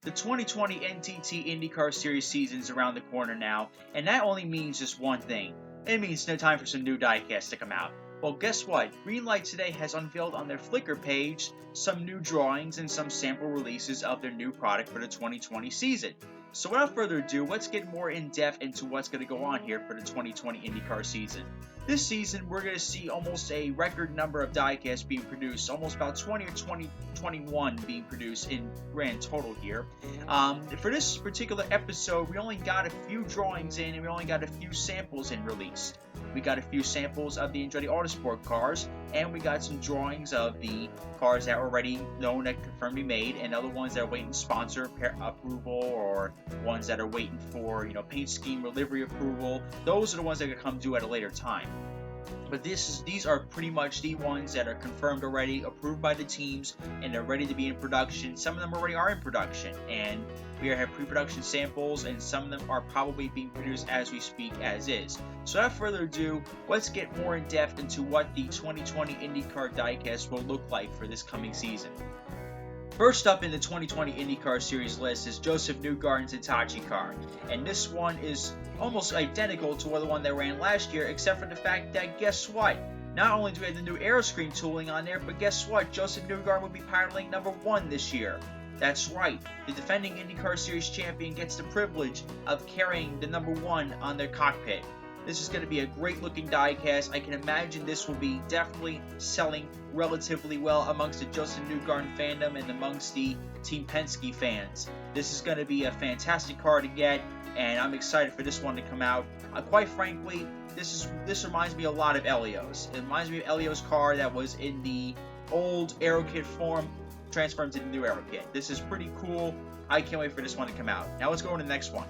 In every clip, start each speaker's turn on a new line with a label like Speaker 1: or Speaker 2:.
Speaker 1: The 2020 NTT IndyCar Series season is around the corner now, and that only means just one thing. It means no time for some new diecasts to come out. Well, guess what? Greenlight today has unveiled on their Flickr page some new drawings and some sample releases of their new product for the 2020 season. So without further ado, let's get more in depth into what's going to go on here for the 2020 IndyCar season. This season, we're going to see almost a record number of diecasts being produced, almost about 20 or 21 being produced in grand total here. For this particular episode, we only got a few drawings in and we only got a few samples in released. We got a few samples of the Andretti Autosport cars, and we got some drawings of the cars that were already known and confirmed to be made, and other ones that are waiting sponsor approval, or ones that are waiting for, paint scheme or livery approval. Those are the ones that are going to come due at a later time. But these are pretty much the ones that are confirmed already, approved by the teams, and they're ready to be in production. Some of them already are in production, and we have pre-production samples, and some of them are probably being produced as we speak as is. So without further ado, let's get more in depth into what the 2020 IndyCar Diecast will look like for this coming season. First up in the 2020 IndyCar Series list is Joseph Newgarden's Hitachi car, and this one is almost identical to the one that ran last year, except for the fact that, guess what? Not only do we have the new aeroscreen tooling on there, but guess what? Joseph Newgarden will be piloting number 1 this year. That's right, the defending IndyCar Series champion gets the privilege of carrying the number 1 on their cockpit. This is going to be a great looking diecast. I can imagine this will be definitely selling relatively well amongst the Joseph Newgarden fandom and amongst the Team Penske fans. This is going to be a fantastic car to get, and I'm excited for this one to come out. Quite frankly, this reminds me a lot of Elio's. It reminds me of Elio's car that was in the old Aero Kit form, transformed to the new Aero Kit. This is pretty cool. I can't wait for this one to come out. Now let's go on to the next one.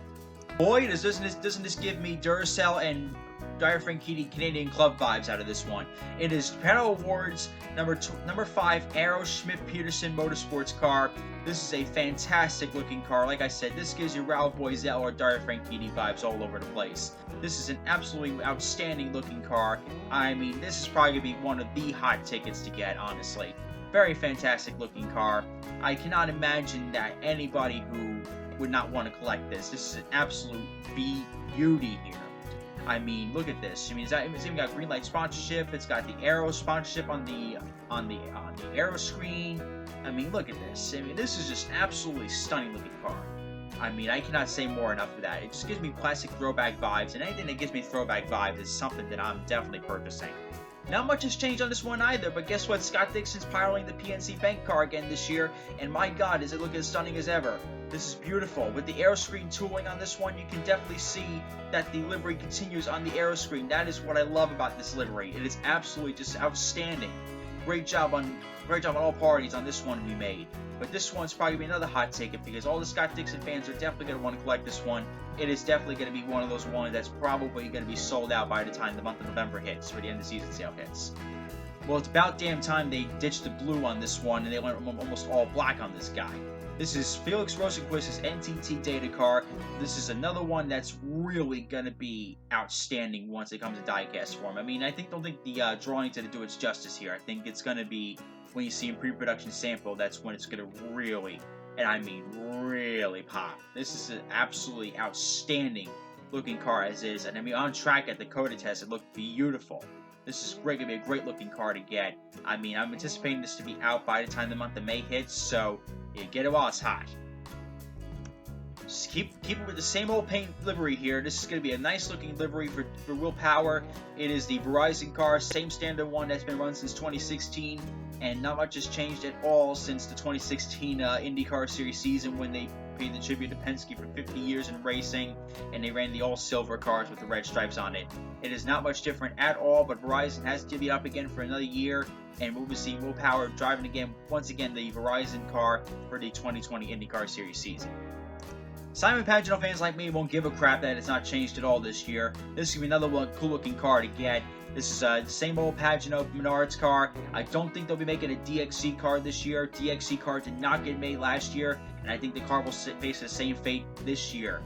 Speaker 1: Boy, doesn't this give me Duracell and Diecasts Canadian Club vibes out of this one. It is Panel Awards number 5 Aero Schmidt-Peterson Motorsports car. This is a fantastic looking car. Like I said, this gives you Raul Boesel or Diecasts vibes all over the place. This is an absolutely outstanding looking car. I mean, this is probably going to be one of the hot tickets to get, honestly. Very fantastic looking car. I cannot imagine that anybody who would not want to collect this. This is an absolute beauty here. I mean, look at this. I mean, it's even got Greenlight sponsorship. It's got the Aero sponsorship on the Aero screen. I mean, look at this. I mean, this is just absolutely stunning looking car. I mean, I cannot say more enough for that. It just gives me classic throwback vibes, and anything that gives me throwback vibes is something that I'm definitely purchasing. Not much has changed on this one either, but guess what? Scott Dixon's piloting the PNC Bank car again this year, and my God, is it looking as stunning as ever. This is beautiful. With the Aeroscreen tooling on this one, you can definitely see that the livery continues on the Aeroscreen. That is what I love about this livery. It is absolutely just outstanding. Great job on all parties on this one to be made. But this one's probably going to be another hot ticket because all the Scott Dixon fans are definitely going to want to collect this one. It is definitely going to be one of those ones that's probably going to be sold out by the time the month of November hits, for the end of season sale hits. Well, it's about damn time they ditched the blue on this one and they went almost all black on this guy. This is Felix Rosenquist's NTT Data car. This is another one that's really going to be outstanding once it comes to diecast form. I mean, don't think the drawings did do its justice here. I think it's going to be, when you see in pre-production sample, that's when it's going to really, and I mean really pop. This is an absolutely outstanding looking car as is, and I mean on track at the Coda test, it looked beautiful. This is going to be a great looking car to get. I mean, I'm anticipating this to be out by the time the month of May hits, so you get it while it's hot. Just keep it with the same old paint livery here. This is going to be a nice looking livery for Will Power. It is the Verizon car, same standard one that's been run since 2016, and not much has changed at all since the 2016 IndyCar Series season when they paid the tribute to Penske for 50 years in racing, and they ran the all-silver cars with the red stripes on it. It is not much different at all, but Verizon has divvied up again for another year, and we'll be seeing Will Power driving once again the Verizon car for the 2020 IndyCar Series season. Simon Pagenaud fans like me won't give a crap that it's not changed at all this year. This is going to be another one cool-looking car to get. This is the same old Pagenaud Menards car. I don't think they'll be making a DXC car this year. DXC car did not get made last year, and I think the car will face the same fate this year.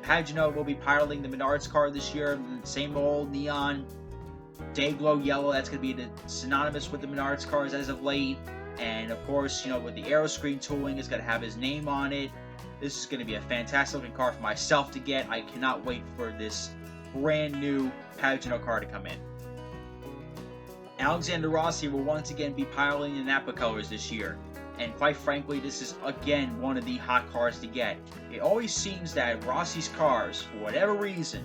Speaker 1: Pagenaud will be piloting the Menards car this year. Same old neon day glow yellow. That's going to be synonymous with the Menards cars as of late. And of course, you know, with the aero screen tooling, it's going to have his name on it. This is going to be a fantastic looking car for myself to get. I cannot wait for this brand new Pagano car to come in. Alexander Rossi will once again be piloting the Napa colors this year. And quite frankly, this is again one of the hot cars to get. It always seems that Rossi's cars, for whatever reason,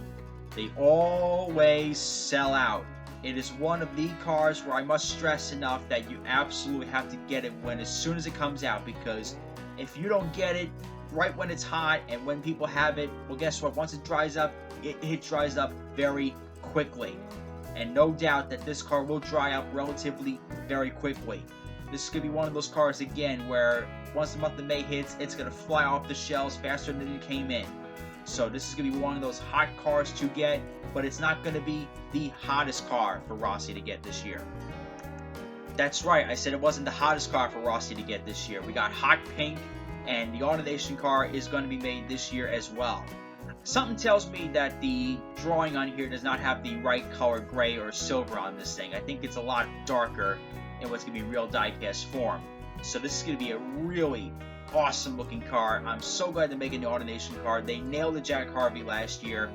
Speaker 1: they always sell out. It is one of the cars where I must stress enough that you absolutely have to get it as soon as it comes out, because if you don't get it right when it's hot and when people have it, well, guess what? Once it dries up, it dries up very quickly. And no doubt that this car will dry up relatively very quickly. This is going to be one of those cars again where once the month of May hits, it's going to fly off the shelves faster than it came in. So this is going to be one of those hot cars to get, but it's not going to be the hottest car for Rossi to get this year. That's right, I said it wasn't the hottest car for Rossi to get this year. We got hot pink, and the AutoNation car is going to be made this year as well. Something tells me that the drawing on here does not have the right color gray or silver on this thing. I think it's a lot darker in what's going to be real diecast form. So this is going to be a really awesome looking car. I'm so glad they're making the AutoNation car. They nailed the Jack Harvey last year,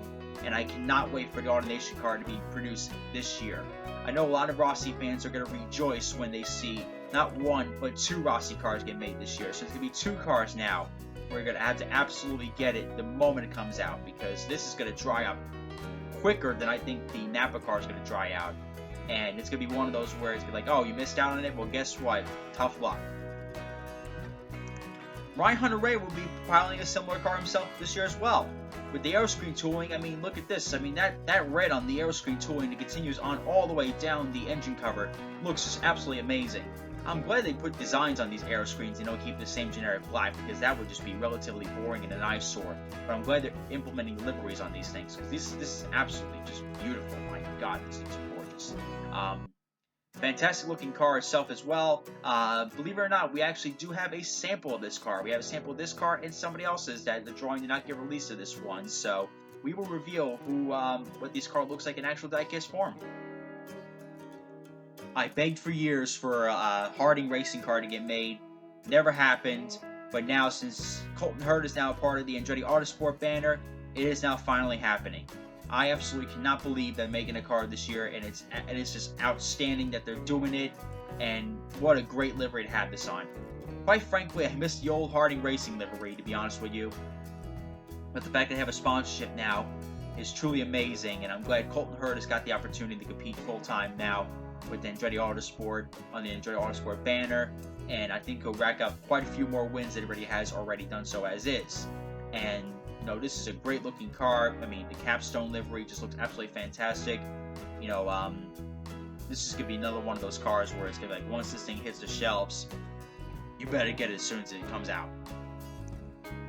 Speaker 1: and I cannot wait for the AutoNation car to be produced this year. I know a lot of Rossi fans are going to rejoice when they see not one, but 2 Rossi cars get made this year. So it's going to be 2 cars now. We're going to have to absolutely get it the moment it comes out, because this is going to dry up quicker than I think the Napa car is going to dry out. And it's going to be one of those where it's going to be like, oh, you missed out on it? Well, guess what? Tough luck. Ryan Hunter-Reay will be piloting a similar car himself this year as well. With the aeroscreen tooling, I mean, look at this. I mean, that red on the aeroscreen tooling that continues on all the way down the engine cover looks just absolutely amazing. I'm glad they put designs on these aeroscreens and don't keep the same generic black, because that would just be relatively boring and an eyesore. But I'm glad they're implementing liveries on these things, because this is absolutely just beautiful. My God, this thing's gorgeous. Fantastic looking car itself as well. Believe it or not, we actually do have a sample of this car. We have a sample of this car and somebody else's that the drawing did not get released to this one. So we will reveal what this car looks like in actual diecast form. I begged for years for a Harding racing car to get made. Never happened. But now, since Colton Herta is now a part of the Andretti Autosport banner, it is now finally happening. I absolutely cannot believe they're making a car this year, and it's just outstanding that they're doing it, and what a great livery to have this on. Quite frankly, I miss the old Harding Racing livery, to be honest with you. But the fact that they have a sponsorship now is truly amazing, and I'm glad Colton Herta has got the opportunity to compete full-time now with the Andretti Autosport on the Andretti Autosport banner, and I think he'll rack up quite a few more wins than he has already done so as is. And you know, this is a great looking car. I mean, the capstone livery just looks absolutely fantastic. You know, this is going to be another one of those cars where it's going to be like, once this thing hits the shelves, you better get it as soon as it comes out.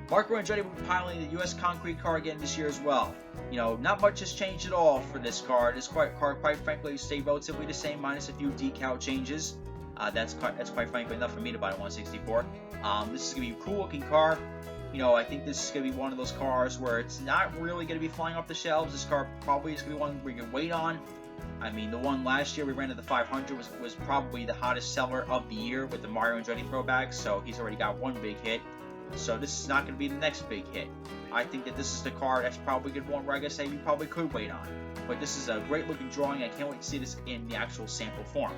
Speaker 1: Marco Andretti will be piloting the U.S. Concrete car again this year as well. You know, not much has changed at all for this car. This car, quite frankly, stayed relatively the same, minus a few decal changes. That's quite frankly enough for me to buy a 164. This is going to be a cool looking car. You know, I think this is going to be one of those cars where it's not really going to be flying off the shelves. This car probably is going to be one we can wait on. I mean, the one last year we ran at the 500 was probably the hottest seller of the year with the Mario Andretti throwback, so he's already got one big hit. So this is not going to be the next big hit. I think that this is the car that's probably good one where I guess you probably could wait on. But this is a great looking drawing. I can't wait to see this in the actual sample form.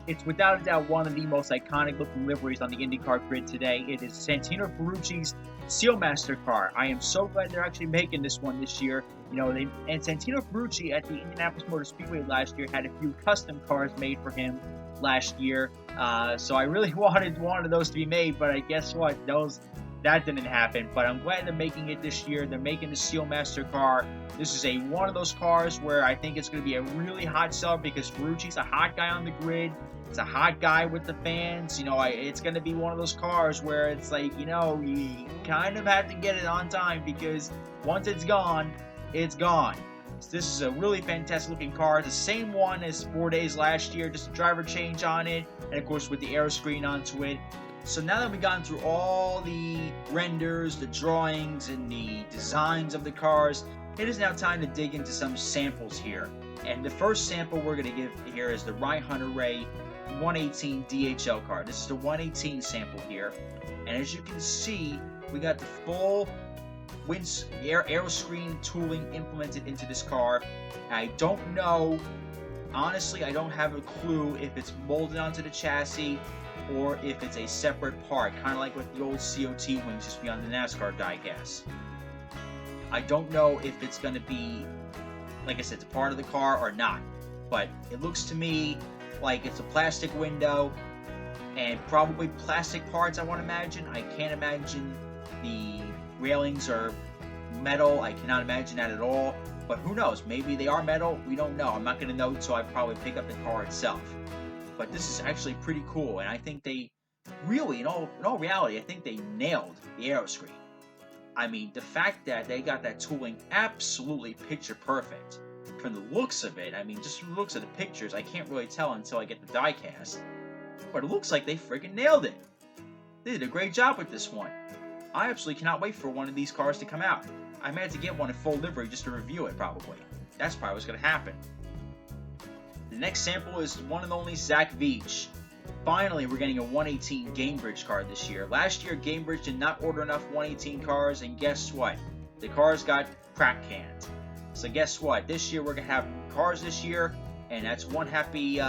Speaker 1: It's without a doubt one of the most iconic looking liveries on the IndyCar grid today. It is Santino Ferrucci's Sealmaster car. I am so glad they're actually making this one this year. You know, and Santino Ferrucci at the Indianapolis Motor Speedway last year had a few custom cars made for him last year. So I really wanted those to be made, but I guess what? That didn't happen. But I'm glad they're making it this year. They're making the Sealmaster car. This is one of those cars where I think it's going to be a really hot seller because Ferrucci's a hot guy on the grid. It's a hot guy with the fans. You know, it's going to be one of those cars where it's like, you know, you kind of have to get it on time because once it's gone, it's gone. So this is a really fantastic looking car. It's the same one as 4 Days last year, just a driver change on it, and of course with the aero screen onto it. So now that we've gone through all the renders, the drawings, and the designs of the cars, it is now time to dig into some samples here. And the first sample we're going to give here is the Ryan Hunter-Reay 118 DHL car. This is the 118 sample here. And as you can see, we got the full aero screen tooling implemented into this car. I don't know, honestly, I don't have a clue if it's molded onto the chassis or if it's a separate part, kind of like with the old COT wings used to be on the NASCAR diecast. I don't know if it's going to be, like I said, it's a part of the car or not, but it looks to me like it's a plastic window and probably plastic parts, I want to imagine. I can't imagine the railings are metal. I cannot imagine that at all, but who knows? Maybe they are metal. We don't know. I'm not going to know until I probably pick up the car itself. But this is actually pretty cool, and I think they really, in all reality, I think they nailed the aero screen. I mean, the fact that they got that tooling absolutely picture perfect. From the looks of it, I mean, just from the looks of the pictures, I can't really tell until I get the diecast. But it looks like they freaking nailed it. They did a great job with this one. I absolutely cannot wait for one of these cars to come out. I may have to get one in full livery just to review it, probably. That's probably what's going to happen. The next sample is one and only Zach Veach. Finally, we're getting a 118 Gamebridge car this year. Last year, Gamebridge did not order enough 118 cars, and guess what? The cars got crack canned. So guess what? This year, we're going to have cars this year, and that's one happy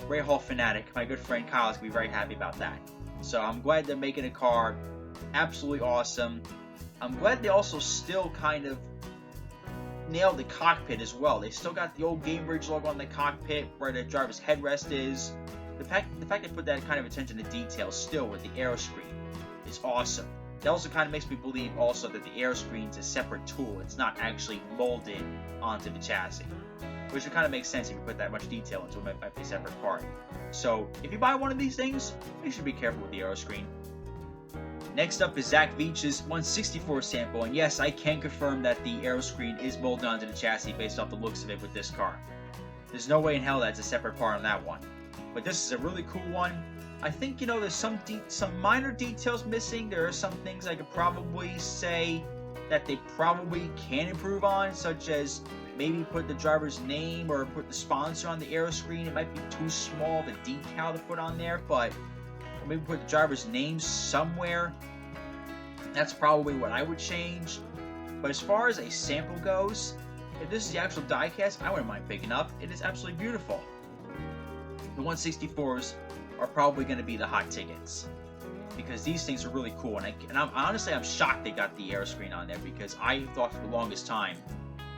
Speaker 1: Ray Hall fanatic. My good friend Kyle's going to be very happy about that. So I'm glad they're making a car. Absolutely awesome. I'm glad they also still kind of nailed the cockpit as well. They still got the old Gamebridge logo on the cockpit where the driver's headrest is. The fact they put that kind of attention to detail still with the aero screen is awesome. That also kind of makes me believe also that the aero screen is a separate tool. It's not actually molded onto the chassis, which would kind of make sense if you put that much detail into it. It might be a separate part. So if you buy one of these things, you should be careful with the aero screen. Next up is Zach Veach's 164 sample, and yes, I can confirm that the aero screen is molded onto the chassis based off the looks of it with this car. There's no way in hell that's a separate part on that one. But this is a really cool one. I think, there's some minor details missing. There are some things I could probably say that they probably can improve on, such as maybe put the driver's name or put the sponsor on the aero screen. It might be too small of a decal to put on there, but maybe put the driver's name somewhere. That's probably what I would change. But as far as a sample goes, if this is the actual diecast, I wouldn't mind picking up. It is absolutely beautiful. The 164s are probably going to be the hot tickets because these things are really cool. And I'm shocked they got the aero screen on there, because I thought for the longest time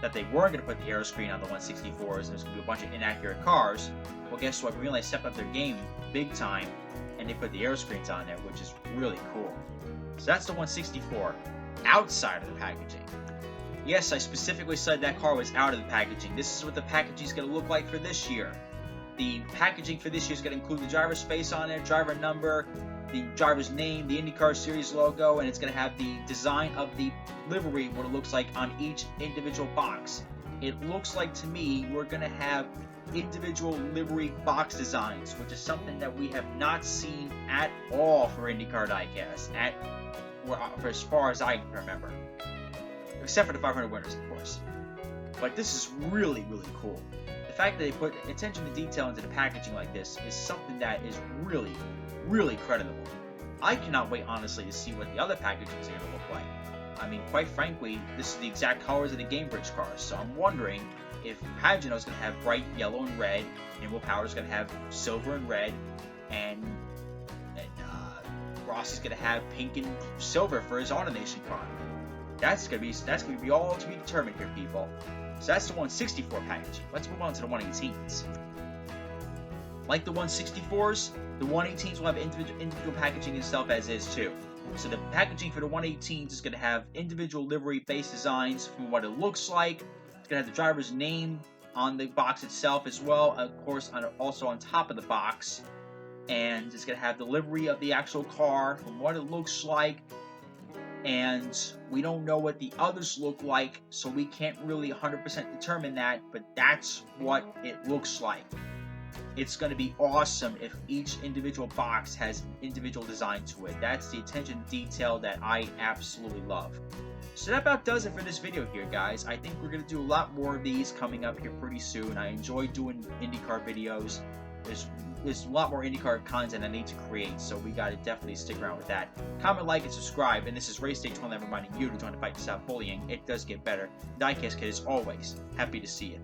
Speaker 1: that they weren't going to put the aero screen on the 164s and there's going to be a bunch of inaccurate cars. Well, guess what? Greenlight stepped up their game big time, and they put the aero screens on there, which is really cool. So that's the 164 outside of the packaging. Yes, I specifically said that car was out of the packaging. This is what the packaging is going to look like for this year. The packaging for this year is going to include the driver's face on it, driver number, the driver's name, the IndyCar Series logo, and it's going to have the design of the livery, what it looks like on each individual box. It looks like to me we're going to have individual livery box designs, which is something that we have not seen at all for IndyCar Diecasts, for as far as I remember, except for the 500 winners, of course. But this is really, really cool. The fact that they put attention to detail into the packaging like this is something that is really, really creditable. I cannot wait, honestly, to see what the other packaging is going to look like. I mean, quite frankly, this is the exact colors of the Gamebridge cars, so I'm wondering if Pagano is going to have bright yellow and red, and Will Power is going to have silver and red, and Ross is going to have pink and silver for his AutoNation car. That's going to be all to be determined here, people. So that's the 164 packaging. Let's move on to the 118s. Like the 164s, the 118s will have individual packaging itself as is too. So the packaging for the 118s is going to have individual livery base designs from what it looks like. It's going to have the driver's name on the box itself as well, of course, also on top of the box. And it's going to have the livery of the actual car from what it looks like. And we don't know what the others look like, so we can't really 100% determine that, but that's what it looks like. It's going to be awesome if each individual box has individual design to it. That's the attention to detail that I absolutely love. So that about does it for this video here, guys. I think we're going to do a lot more of these coming up here pretty soon. I enjoy doing IndyCar videos. There's there's a lot more IndyCar content I need to create, so we gotta definitely stick around with that. Comment, like, and subscribe, and this is Race Day 29 reminding you to join the fight to stop bullying. It does get better. Diecast Kid is always happy to see you.